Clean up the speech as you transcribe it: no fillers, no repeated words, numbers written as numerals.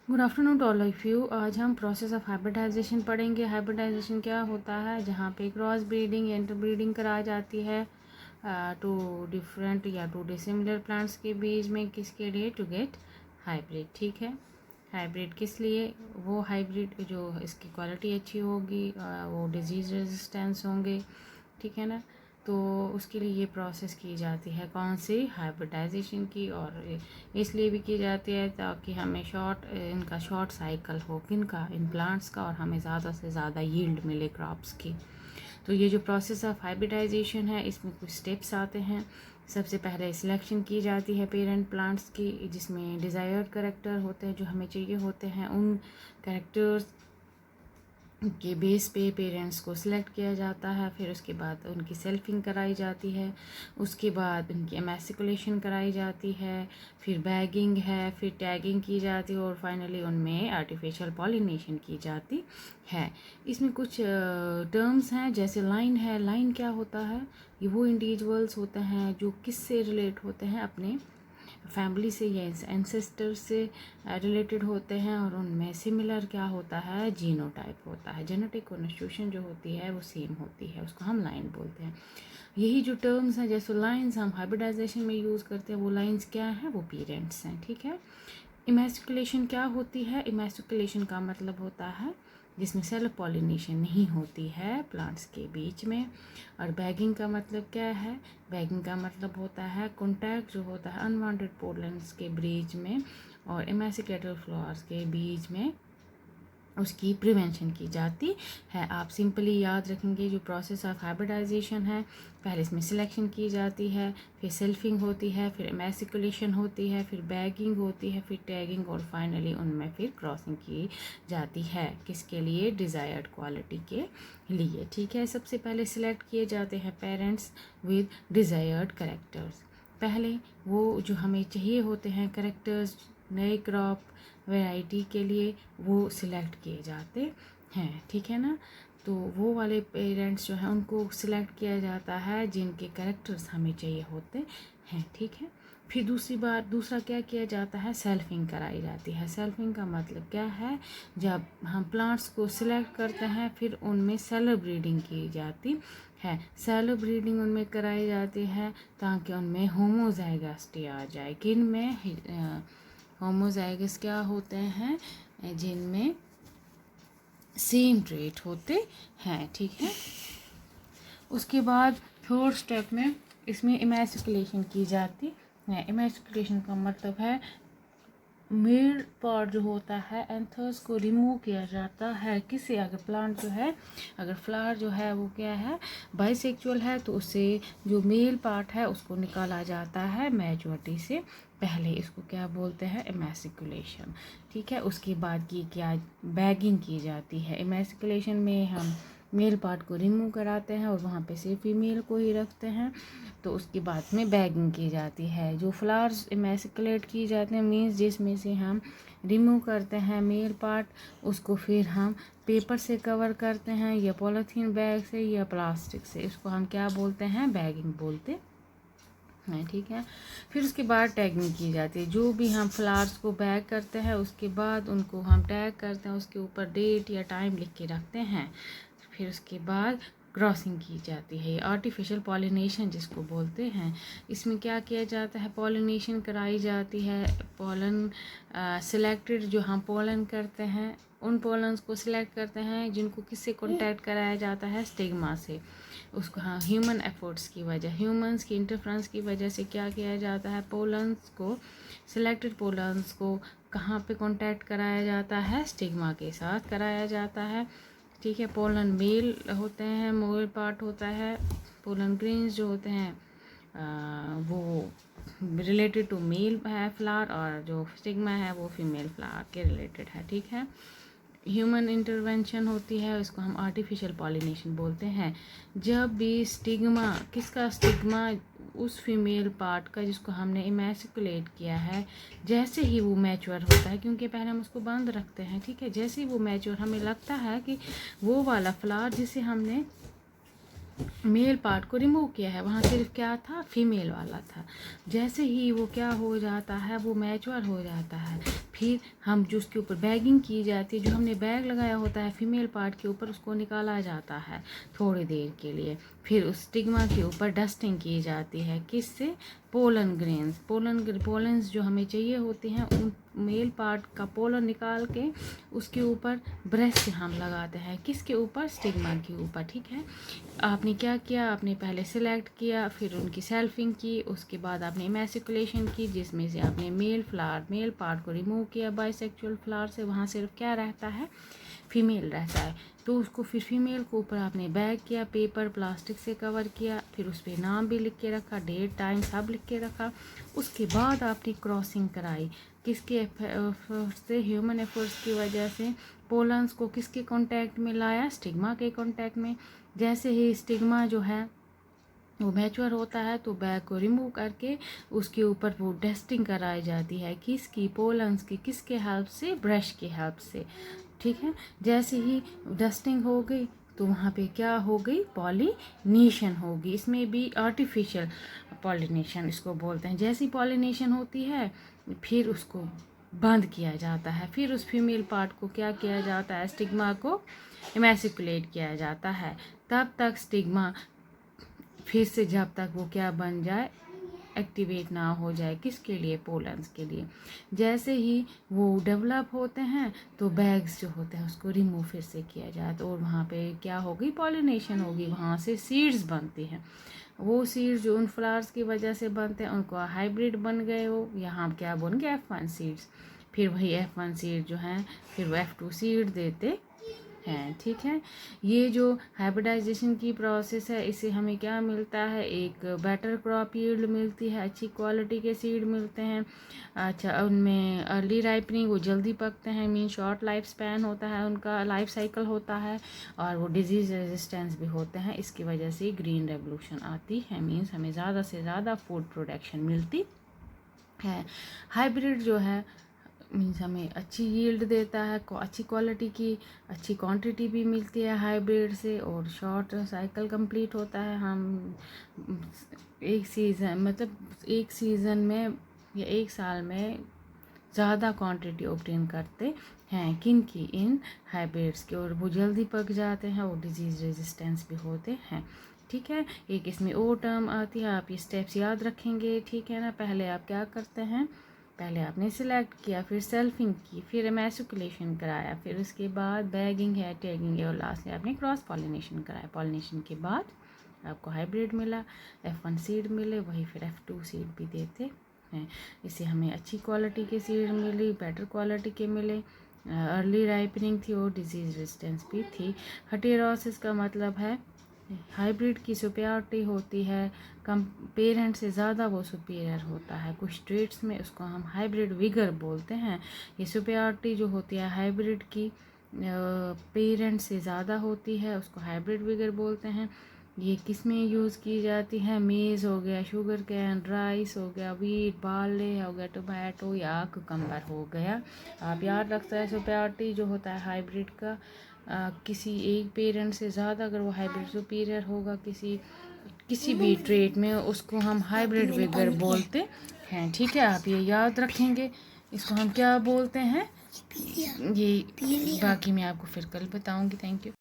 Good afternoon to all of you. आज हम process of hybridization पढ़ेंगे। हाइब्रिडाइजेशन क्या होता है? जहाँ पे क्रॉस ब्रीडिंग इंटर ब्रीडिंग कराई जाती है टू डिफरेंट या टू डिसिमिलर प्लांट्स के बीच में, किसके लिए? To get hybrid. ठीक है, हाइब्रिड किस लिए? वो हाइब्रिड जो इसकी क्वालिटी अच्छी होगी, वो डिजीज़ रेजिस्टेंस होंगे, ठीक है ना। तो उसके लिए ये प्रोसेस की जाती है, कौन सी? हाइब्रिडाइजेशन की। और इसलिए भी की जाती है ताकि हमें इनका शॉर्ट साइकिल हो, किनका? इन प्लांट्स का, और हमें ज़्यादा से ज़्यादा यील्ड मिले क्रॉप्स की। तो ये जो प्रोसेस ऑफ हाइब्रिडाइजेशन है, इसमें कुछ स्टेप्स आते हैं। सबसे पहले सिलेक्शन की जाती है पेरेंट प्लांट्स की, जिसमें डिज़ायर्ड कैरेक्टर होते हैं जो हमें चाहिए होते हैं। उन कैरेक्टर्स के बेस पे पेरेंट्स को सिलेक्ट किया जाता है। फिर उसके बाद उनकी सेल्फिंग कराई जाती है, उसके बाद उनकी एमेसिकुलेशन कराई जाती है, फिर बैगिंग है, फिर टैगिंग की जाती है, और फाइनली उनमें आर्टिफिशियल पॉलिनेशन की जाती है। इसमें कुछ टर्म्स हैं, जैसे लाइन है। लाइन क्या होता है? ये वो इंडिविजुअल्स होते हैं जो किससे रिलेट होते हैं? अपने फैमिली से या एंसेस्टर से रिलेटेड होते हैं, और उनमें सिमिलर क्या होता है? जीनोटाइप होता है। जेनेटिक कॉन्स्टिट्यूशन जो होती है वो सेम होती है, उसको हम लाइन बोलते हैं। यही जो टर्म्स हैं, जैसे लाइंस हम हाइब्रिडाइजेशन में यूज़ करते हैं, वो लाइंस क्या हैं? वो पेरेंट्स हैं, ठीक है। इमेस्कुलेशन क्या होती है? इमेस्कुलेशन का मतलब होता है जिसमें सेल्फ पॉलिनेशन नहीं होती है प्लांट्स के बीच में। और बैगिंग का मतलब क्या है? बैगिंग का मतलब होता है कॉन्टैक्ट जो होता है अनवांटेड पोलन्स के बीच में और इमेसिकेटेड फ्लावर्स के बीच में, उसकी प्रिवेंशन की जाती है। आप सिंपली याद रखेंगे जो प्रोसेस ऑफ हाइब्रिडाइजेशन है, पहले इसमें सिलेक्शन की जाती है, फिर सेल्फिंग होती है, फिर एमेसिकुलेशन होती है, फिर बैगिंग होती है, फिर टैगिंग, और फाइनली उनमें फिर क्रॉसिंग की जाती है। किसके लिए? डिज़ायर्ड क्वालिटी के लिए, ठीक है। सबसे पहले सिलेक्ट किए जाते हैं पेरेंट्स विद डिज़ायर्ड करेक्टर्स। पहले वो जो हमें चाहिए होते हैं करेक्टर्स नए क्रॉप वैरायटी के लिए, वो सिलेक्ट किए जाते हैं, ठीक है ना। तो वो वाले पेरेंट्स जो हैं उनको सिलेक्ट किया जाता है जिनके कैरेक्टर्स हमें चाहिए होते हैं, ठीक है। फिर दूसरा क्या किया जाता है? सेल्फिंग कराई जाती है। सेल्फिंग का मतलब क्या है? जब हम प्लांट्स को सिलेक्ट करते हैं, फिर उनमें सेलर ब्रीडिंग की जाती है। सेलर ब्रीडिंग उनमें कराई जाती है ताकि उनमें होमोजाइगसिटी आ जाए। किन में? होमोजाइगस क्या होते हैं? जिनमें सेम ट्रेट होते हैं, ठीक है। उसके बाद थर्ड स्टेप में इसमें इमेसिकुलेशन की जाती है। इमेसिकुलेशन का मतलब है मेल पार्ट जो होता है एंथर्स को रिमूव किया जाता है। किससे? अगर प्लांट जो है, अगर फ्लावर जो है वो क्या है? बाइसेक्सुअल है, तो उससे जो मेल पार्ट है उसको निकाला जाता है मैच्योरिटी से पहले। इसको क्या बोलते हैं? इमेसिकुलेशन, ठीक है। उसके बाद की क्या? बैगिंग की जाती है। इमेसिकुलेशन में हम मेल पार्ट को रिमूव कराते हैं और वहाँ पे से फीमेल को ही रखते हैं। तो उसके बाद में बैगिंग की जाती है। जो फ्लावर्स इमेसिकुलेट की जाते हैं मीन्स जिसमें से हम रिमूव करते हैं मेल पार्ट, उसको फिर हम पेपर से कवर करते हैं या पॉलीथीन बैग से या प्लास्टिक से। इसको हम क्या बोलते हैं? बैगिंग बोलते हैं, ठीक है। फिर उसके बाद टैगिंग की जाती है। जो भी हम फ्लावर्स को बैग करते हैं उसके बाद उनको हम टैग करते हैं, उसके ऊपर डेट या टाइम लिख के रखते हैं। फिर उसके बाद क्रॉसिंग की जाती है, आर्टिफिशियल पॉलिनेशन जिसको बोलते हैं। इसमें क्या किया जाता है? पॉलिनेशन कराई जाती है। पोलन सिलेक्टेड, जो हम पोलन करते हैं उन पोलन्स को सिलेक्ट करते हैं जिनको किससे कॉन्टैक्ट कराया जाता है? स्टिग्मा से। उसको हाँ ह्यूमन एफर्ट्स की वजह, ह्यूमंस की इंटरफ्रेंस की वजह से क्या किया जाता है? पोलन्स को, सिलेक्टेड पोलन्स को कहाँ पे कॉन्टैक्ट कराया जाता है? स्टिग्मा के साथ कराया जाता है, ठीक है। पोलन मेल होते हैं, मेल पार्ट होता है। पोलन ग्रेन्स जो होते हैं वो रिलेटेड टू मेल है फ्लावर, और जो स्टिग्मा है वो फीमेल फ्लावर के रिलेटेड है, ठीक है। ह्यूमन इंटरवेंशन होती है, उसको हम आर्टिफिशियल पॉलिनेशन बोलते हैं। जब भी स्टिग्मा, किसका स्टिग्मा? उस फीमेल पार्ट का जिसको हमने इमेसिकुलेट किया है, जैसे ही वो मैच्योर होता है, क्योंकि पहले हम उसको बंद रखते हैं, ठीक है। जैसे ही वो मैच्योर, हमें लगता है कि वो वाला फ्लावर जिसे हमने मेल पार्ट को रिमूव किया है, वहाँ सिर्फ क्या था, फीमेल वाला था। जैसे ही वो क्या हो जाता है, वो मैच्योर हो जाता है, फिर हम जो उसके ऊपर बैगिंग की जाती है, जो हमने बैग लगाया होता है फीमेल पार्ट के ऊपर, उसको निकाला जाता है थोड़ी देर के लिए। फिर उस स्टिग्मा के ऊपर डस्टिंग की जाती है, किससे, पोलन ग्रेन्स, पोलन्स जो हमें चाहिए होती हैं, उन मेल पार्ट का पोलन निकाल के उसके ऊपर ब्रश से हम लगाते हैं, किसके ऊपर, स्टिग्मा के ऊपर। ठीक है, आपने क्या किया, आपने पहले सिलेक्ट किया, फिर उनकी सेल्फिंग की, उसके बाद आपने इमेसिकुलेशन की, जिसमें से आपने मेल पार्ट को रिमूव किया बाइसेक्सुअल फ्लावर से, वहाँ सिर्फ क्या रहता है, फीमेल रहता है। तो उसको फिर फीमेल को ऊपर आपने बैग किया, पेपर प्लास्टिक से कवर किया, फिर उस पर नाम भी लिख के रखा, डेट टाइम सब लिख के रखा। उसके बाद आपने क्रॉसिंग कराई, किसके एफर्ट्स से, ह्यूमन एफर्ट्स की वजह से। पोलन्स को किसके कांटेक्ट में लाया, स्टिग्मा के कांटेक्ट में। जैसे ही स्टिग्मा जो है वो मैच्योर होता है, तो बैग को रिमूव करके उसके ऊपर वो डस्टिंग कराई जाती है, किसकी, पोलन्स की, किसके हेल्प से, ब्रश की हेल्प से। ठीक है, जैसे ही डस्टिंग हो गई तो वहाँ पे क्या हो गई, पॉलिनेशन होगी। इसमें भी आर्टिफिशियल पॉलिनेशन इसको बोलते हैं। जैसी पॉलिनेशन होती है फिर उसको बंद किया जाता है, फिर उस फीमेल पार्ट को क्या किया जाता है, स्टिग्मा को इमेसिकुलेट किया जाता है। तब तक स्टिग्मा फिर से, जब तक वो क्या बन जाए, एक्टिवेट ना हो जाए, किसके लिए, पोलन्स के लिए। जैसे ही वो डेवलप होते हैं तो बैग्स जो होते हैं उसको रिमूव फिर से किया जाए, तो और वहाँ पे क्या होगी, पॉलिनेशन होगी, वहाँ से सीड्स बनती हैं। वो सीड्स जो उन फ्लावर्स की वजह से बनते हैं उनको हाइब्रिड बन गए, वो यहाँ क्या बन गए, F1 सीड्स। फिर वही F1 सीड जो हैं फिर वो F2 सीड देते हैं। ठीक है, ये जो हाइब्रिडाइजेशन की प्रोसेस है, इससे हमें क्या मिलता है, एक बेटर क्रॉप यील्ड मिलती है, अच्छी क्वालिटी के सीड मिलते हैं। अच्छा, उनमें अर्ली राइपनिंग, वो जल्दी पकते हैं, मीन शॉर्ट लाइफ स्पैन होता है, उनका लाइफ साइकिल होता है, और वो डिजीज़ रेजिस्टेंस भी होते हैं। इसकी वजह से ग्रीन रेवोल्यूशन आती है, मीन्स हमें ज़्यादा से ज़्यादा फूड प्रोडक्शन मिलती है। हाइब्रिड जो है मीन्स हमें अच्छी यील्ड देता है, अच्छी क्वालिटी की अच्छी क्वांटिटी भी मिलती है हाइब्रिड से, और शॉर्ट साइकिल कंप्लीट होता है। हम एक सीज़न, मतलब एक सीज़न में या एक साल में ज़्यादा क्वांटिटी ऑब्टेन करते हैं, किन की, इन हाइब्रिड्स के, और वो जल्दी पक जाते हैं और डिजीज़ रेजिस्टेंस भी होते हैं। ठीक है, एक इसमें और टर्म आती है, आप ये स्टेप्स याद रखेंगे। ठीक है ना, पहले आप क्या करते हैं, पहले आपने सिलेक्ट किया, फिर सेल्फिंग की, फिर इमेसिकुलेशन कराया, फिर उसके बाद बैगिंग है, टैगिंग है, और लास्ट में आपने क्रॉस पॉलिनेशन कराया। पॉलिनेशन के बाद आपको हाइब्रिड मिला, F1 सीड मिले, वही फिर F2 सीड भी देते हैं। इससे हमें अच्छी क्वालिटी के सीड मिली, बेटर क्वालिटी के मिले, अर्ली राइपनिंग थी और डिजीज़ रेजिस्टेंस भी थी। हेटेरोसिस का मतलब है हाइब्रिड की सुपीरियरिटी होती है, कम पेरेंट से ज़्यादा वो सुपीरियर होता है। कुछ ट्रेड्स में उसको हम हाइब्रिड विगर बोलते हैं। ये सुपीरियरिटी जो होती है हाइब्रिड की पेरेंट से ज़्यादा होती है, उसको हाइब्रिड विगर बोलते हैं। ये किस में यूज़ की जाती है, मेज़ हो गया, शुगर कैन, राइस हो गया, वीट, बार्ले हो गया, टोमेटो या कुकम्बर हो गया। आप याद रखते हैं सुपीरियरिटी जो होता है हाइब्रिड का, किसी एक पेरेंट से ज़्यादा अगर वो हाइब्रिड सुपीरियर होगा किसी भी ट्रेट में, उसको हम हाइब्रिड विगर बोलते हैं। ठीक है, आप ये याद रखेंगे, इसको हम क्या बोलते हैं, ये बाकी मैं आपको फिर कल बताऊंगी। Thank you.